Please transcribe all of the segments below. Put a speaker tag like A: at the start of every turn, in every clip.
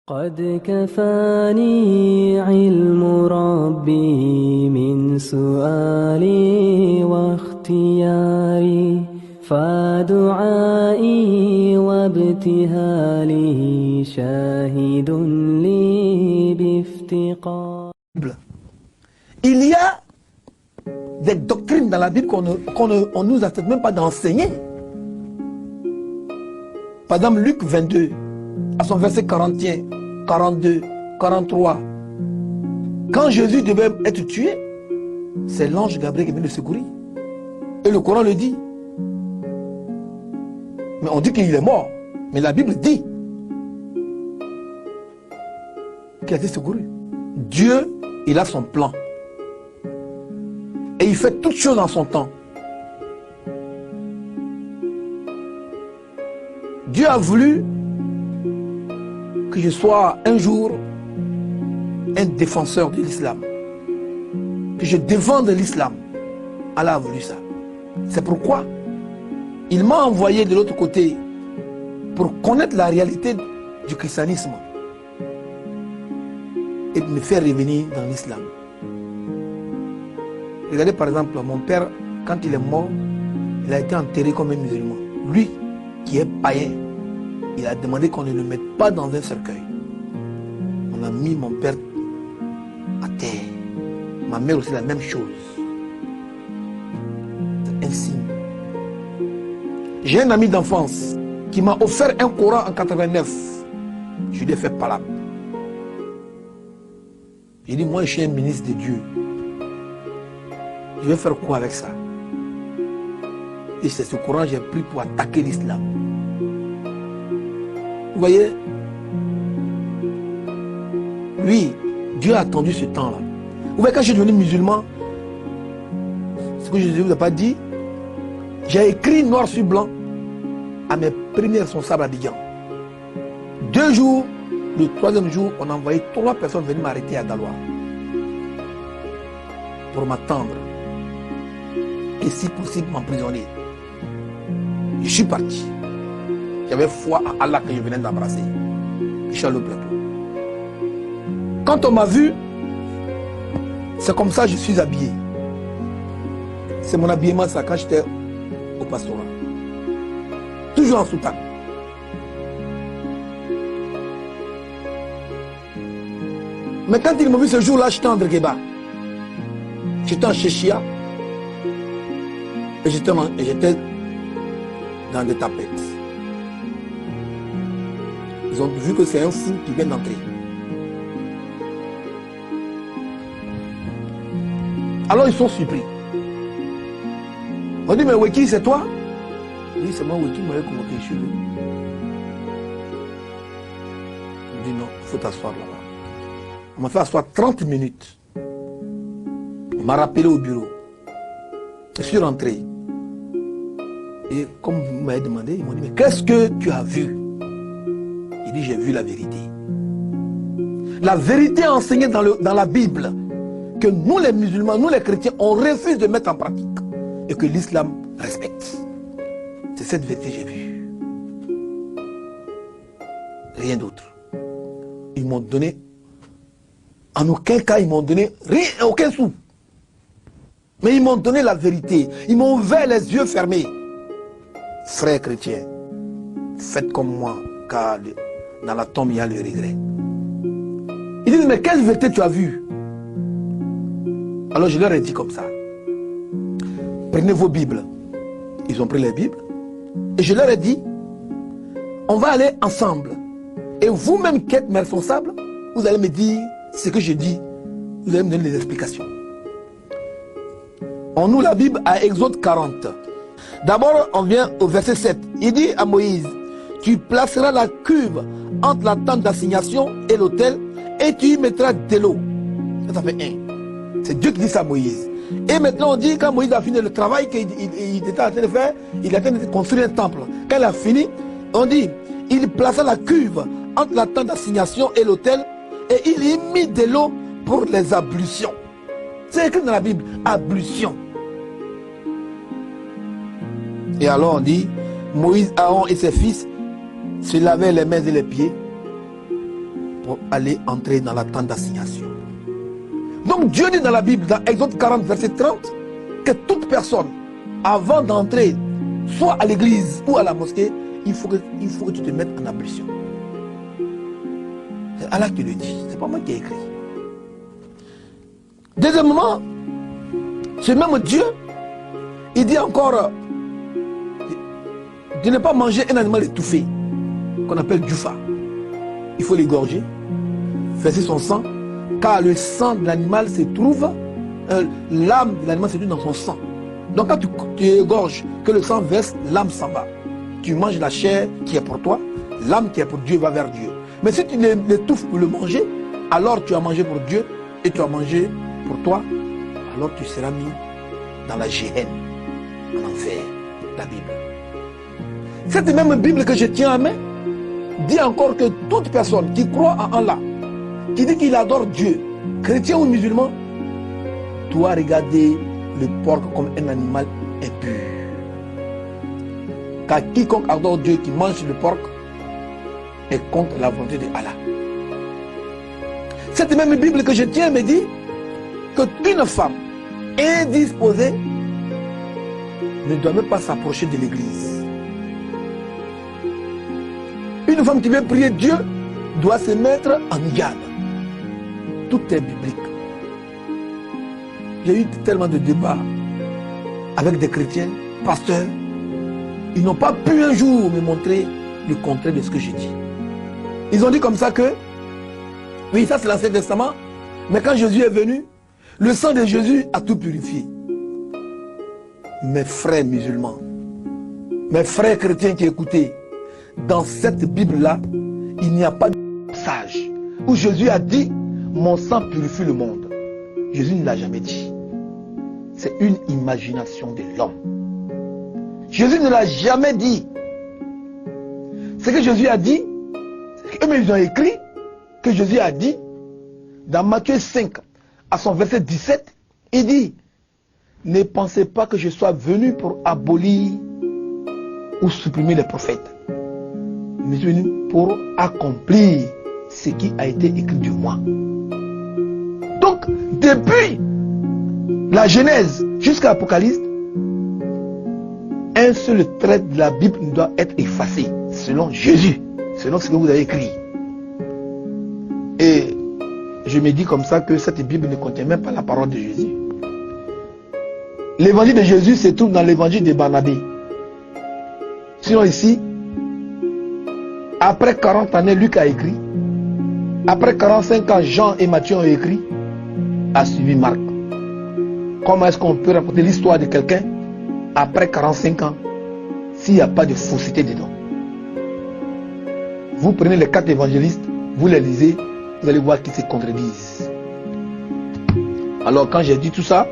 A: قد كفاني علم ربي من سؤالي واختياري فدعائي وابتهالي شاهد لي بافتقار.
B: Il y a des doctrines dans la Bible qu'on ne nous accepte même pas d'enseigner. Par exemple, Luc 22, à son verset 41, 42, 43. Quand Jésus devait être tué, c'est l'ange Gabriel qui vient le secourir. Et le Coran le dit. Mais on dit qu'il est mort. Mais la Bible dit qu'il a été secouru. Dieu, il a son plan. Et il fait toutes choses en son temps. Dieu a voulu que je sois un jour un défenseur de l'islam. Que je défende l'islam. Allah a voulu ça. C'est pourquoi il m'a envoyé de l'autre côté pour connaître la réalité du christianisme et de me faire revenir dans l'islam. Regardez par exemple, mon père, quand il est mort, il a été enterré comme un musulman. Lui, qui est païen, il a demandé qu'on ne le mette pas dans un cercueil. On a mis mon père à terre. Ma mère aussi la même chose. C'est un signe. J'ai un ami d'enfance qui m'a offert un Coran en 89. Je lui ai fait palabre. J'ai dit, moi je suis un ministre de Dieu. Je vais faire quoi avec ça? Et c'est ce Coran que j'ai pris pour attaquer l'islam. Vous voyez? Oui, Dieu a attendu ce temps-là. Vous voyez, quand je suis devenu musulman, ce que je ne vous ai pas dit, j'ai écrit noir sur blanc à mes premiers responsables à Abidjan. 2 jours, le 3e jour, on a envoyé 3 personnes venir m'arrêter à Galois pour m'attendre et si possible m'emprisonner. Je suis parti. J'avais foi en Allah que je venais d'embrasser. Je suis allé au plateau. Quand on m'a vu, c'est comme ça que je suis habillé. C'est mon habillement ça quand j'étais au pastorat. Toujours en soutane. Mais quand ils m'ont vu ce jour-là, j'étais en Drgueba. J'étais en Chéchia. Et j'étais dans des tapettes. Ils ont vu que c'est un fou qui vient d'entrer. Alors ils sont surpris. On dit, mais Weki, c'est toi? Oui, c'est moi, Weki, m'avait convoqué, je suis venu. On dit non, il faut t'asseoir là-bas. On m'a fait asseoir 30 minutes. On m'a rappelé au bureau. Je suis rentré. Et comme vous m'avez demandé, ils m'ont dit, mais qu'est-ce que tu as vu? Il dit, j'ai vu la vérité. La vérité enseignée dans la Bible, que nous les musulmans, nous les chrétiens, on refuse de mettre en pratique. Et que l'islam respecte. C'est cette vérité que j'ai vue. Rien d'autre. Ils m'ont donné, en aucun cas, ils m'ont donné rien, aucun sou. Mais ils m'ont donné la vérité. Ils m'ont ouvert les yeux fermés. Frères chrétiens, faites comme moi, car dans la tombe, il y a le regret. Ils disent, mais quelle vérité tu as vue? Alors je leur ai dit comme ça. Prenez vos Bibles. Ils ont pris les Bibles. Et je leur ai dit, on va aller ensemble. Et vous-même qui êtes mes responsables, vous allez me dire ce que je dis. Vous allez me donner les explications. On ouvre la Bible à Exode 40. D'abord, on vient au verset 7. Il dit à Moïse, tu placeras la cuve entre la tente d'assignation et l'autel et tu y mettras de l'eau. Ça fait 1. C'est Dieu qui dit ça à Moïse. Et maintenant on dit, quand Moïse a fini le travail qu'il était en train de faire, il a en train de construire un temple. Quand il a fini, on dit, il plaça la cuve entre la tente d'assignation et l'autel et il y mit de l'eau pour les ablutions. C'est écrit dans la Bible, ablution. Et alors on dit, Moïse, Aaron et ses fils se lavaient les mains et les pieds pour aller entrer dans la tente d'assignation. Donc Dieu dit dans la Bible, dans Exode 40, verset 30, que toute personne, avant d'entrer, soit à l'église ou à la mosquée, il faut que tu te mettes en ablution. C'est Allah qui le dit, c'est pas moi qui ai écrit. Deuxièmement, ce même Dieu, il dit encore de ne pas manger un animal étouffé, qu'on appelle Djufa. Il faut l'égorger, verser son sang, car le sang de l'animal se trouve, l'âme de l'animal se trouve dans son sang. Donc quand tu égorges, que le sang verse, l'âme s'en va. Tu manges la chair qui est pour toi, l'âme qui est pour Dieu va vers Dieu. Mais si tu l'étouffes pour le manger, alors tu as mangé pour Dieu et tu as mangé pour toi, alors tu seras mis dans la géhenne, en enfer, la Bible. Cette même Bible que je tiens à main dit encore que toute personne qui croit en Allah, qui dit qu'il adore Dieu, chrétien ou musulman, doit regarder le porc comme un animal impur. Car quiconque adore Dieu qui mange le porc est contre la volonté de Allah. Cette même Bible que je tiens me dit qu'une femme indisposée ne doit même pas s'approcher de l'église. Une femme qui veut prier Dieu doit se mettre en hijab. Tout est biblique. J'ai eu tellement de débats avec des chrétiens, pasteurs. Ils n'ont pas pu un jour me montrer le contraire de ce que j'ai dit. Ils ont dit comme ça que, oui, ça c'est l'Ancien Testament, mais quand Jésus est venu, le sang de Jésus a tout purifié. Mes frères musulmans, mes frères chrétiens qui écoutez, dans cette Bible-là, il n'y a pas de passage où Jésus a dit « Mon sang purifie le monde ». Jésus ne l'a jamais dit. C'est une imagination de l'homme. Jésus ne l'a jamais dit. Ce que Jésus a dit, eux-mêmes ils ont écrit que Jésus a dit dans Matthieu 5, à son verset 17, il dit « Ne pensez pas que je sois venu pour abolir ou supprimer les prophètes. Je suis venu pour accomplir ce qui a été écrit de moi. » Donc, depuis la Genèse jusqu'à l'Apocalypse, un seul trait de la Bible doit être effacé, selon Jésus, selon ce que vous avez écrit. Et je me dis comme ça que cette Bible ne contient même pas la parole de Jésus. L'évangile de Jésus se trouve dans l'évangile de Barnabé. Sinon ici, après 40 années, Luc a écrit. Après 45 ans, Jean et Matthieu ont écrit. A suivi Marc. Comment est-ce qu'on peut raconter l'histoire de quelqu'un après 45 ans s'il n'y a pas de fausseté dedans? Vous prenez les 4 évangélistes, vous les lisez, vous allez voir qu'ils se contredisent. Alors quand j'ai dit tout ça,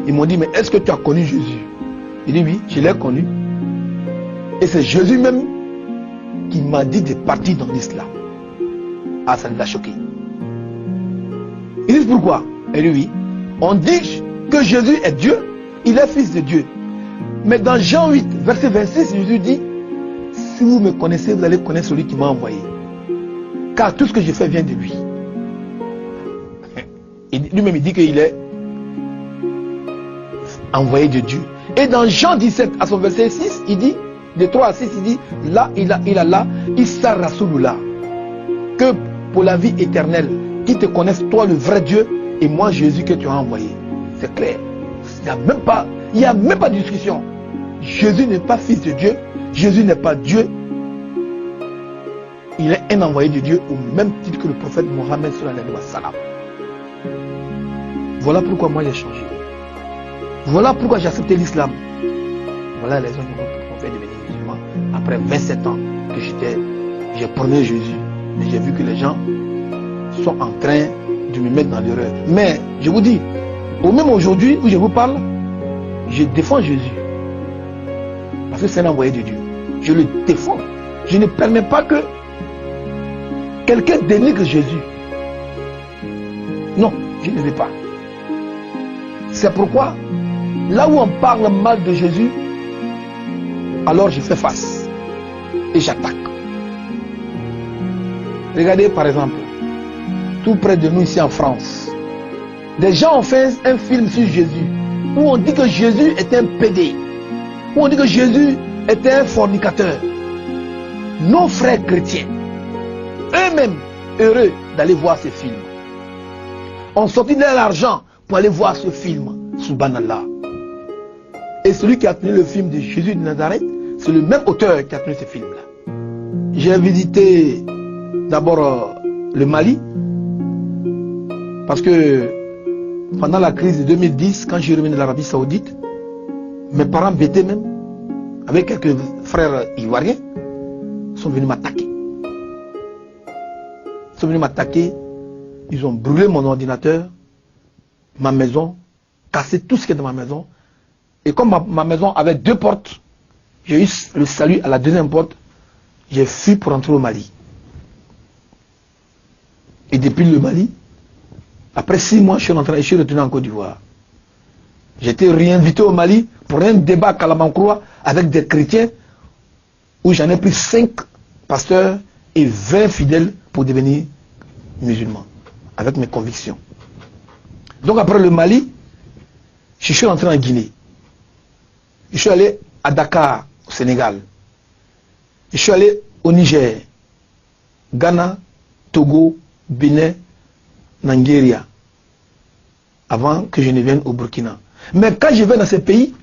B: ils m'ont dit, mais est-ce que tu as connu Jésus? Il dit oui, je l'ai connu. Et c'est Jésus même qui m'a dit de partir dans l'islam. Ah, ça nous a choqué. Ils disent pourquoi? Et lui, on dit que Jésus est Dieu, il est fils de Dieu. Mais dans Jean 8, verset 26, Jésus dit, si vous me connaissez, vous allez connaître celui qui m'a envoyé. Car tout ce que je fais vient de lui. Lui-même il dit qu'il est envoyé de Dieu. Et dans Jean 17, à son verset 6, il dit, de 3 à 6, il dit, là, il a là, Issa Rasulullah, que pour la vie éternelle, qui te connaissent, toi le vrai Dieu, et moi Jésus que tu as envoyé. C'est clair. Il n'y a même pas de discussion. Jésus n'est pas fils de Dieu, Jésus n'est pas Dieu. Il est un envoyé de Dieu au même titre que le prophète Mohammed sallallahu alayhi wa sallam. Voilà pourquoi moi j'ai changé. Voilà pourquoi j'ai accepté l'islam. Voilà les raisons qui m'ont fait devenir musulman. Après 27 ans que j'ai prôné Jésus. Mais j'ai vu que les gens sont en train de me mettre dans l'erreur. Mais je vous dis, au même aujourd'hui où je vous parle, je défends Jésus. Parce que c'est un envoyé de Dieu. Je le défends. Je ne permets pas que quelqu'un dénigre Jésus. Non, je ne veux pas. C'est pourquoi, là où on parle mal de Jésus, alors je fais face. Et j'attaque. Regardez par exemple, tout près de nous ici en France, des gens ont fait un film sur Jésus, où on dit que Jésus était un pédé, où on dit que Jésus était un fornicateur. Nos frères chrétiens, eux-mêmes, heureux d'aller voir ces films, ont sorti de l'argent pour aller voir ce film, subhanallah. Et celui qui a tenu le film de Jésus de Nazareth, c'est le même auteur qui a tenu ce film-là. J'ai visité d'abord le Mali, parce que pendant la crise de 2010, quand je suis revenu de l'Arabie Saoudite, mes parents bêtés même, avec quelques frères ivoiriens, sont venus m'attaquer. Ils sont venus m'attaquer, ils ont brûlé mon ordinateur, ma maison, cassé tout ce qui est dans ma maison. Et comme ma maison avait 2 portes, j'ai eu le salut à la 2e porte, j'ai fui pour entrer au Mali. Et depuis le Mali, après 6 mois, je suis retourné en Côte d'Ivoire. J'ai été réinvité au Mali pour un débat à Kalamankoura avec des chrétiens où j'en ai pris 5 pasteurs et 20 fidèles pour devenir musulmans, avec mes convictions. Donc après le Mali, je suis rentré en Guinée. Je suis allé à Dakar, au Sénégal. Je suis allé au Niger, Ghana, Togo, Bénin, Nigeria, avant que je ne vienne au Burkina. Mais quand je vais dans ces pays,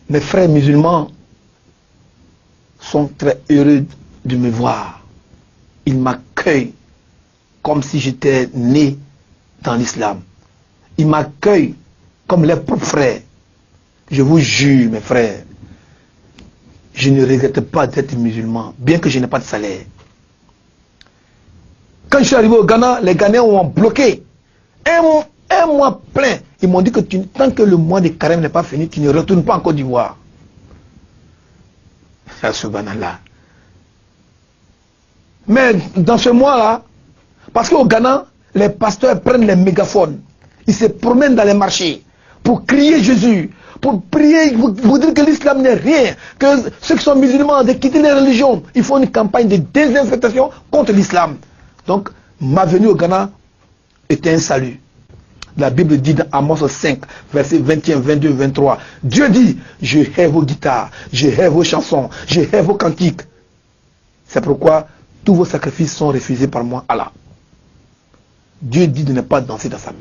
B: mes frères musulmans sont très heureux de me voir. Ils m'accueillent comme si j'étais né dans l'islam. Ils m'accueillent comme leurs propres frères. Je vous jure, mes frères, je ne regrette pas d'être musulman, bien que je n'ai pas de salaire. Quand je suis arrivé au Ghana, les Ghanéens ont bloqué un mois plein. Ils m'ont dit que tant que le mois de carême n'est pas fini, tu ne retournes pas en Côte d'Ivoire. C'est subhanallah. Mais dans ce mois-là, parce qu'au Ghana, les pasteurs prennent les mégaphones. Ils se promènent dans les marchés pour crier Jésus, pour prier, pour dire que l'islam n'est rien, que ceux qui sont musulmans de quitter les religions. Ils font une campagne de désinfectation contre l'islam. Donc, ma venue au Ghana était un salut. La Bible dit dans Amos 5, versets 21, 22, 23, Dieu dit, je hais vos guitares, je hais vos chansons, je hais vos cantiques. C'est pourquoi tous vos sacrifices sont refusés par moi, Allah. Dieu dit de ne pas danser dans sa main.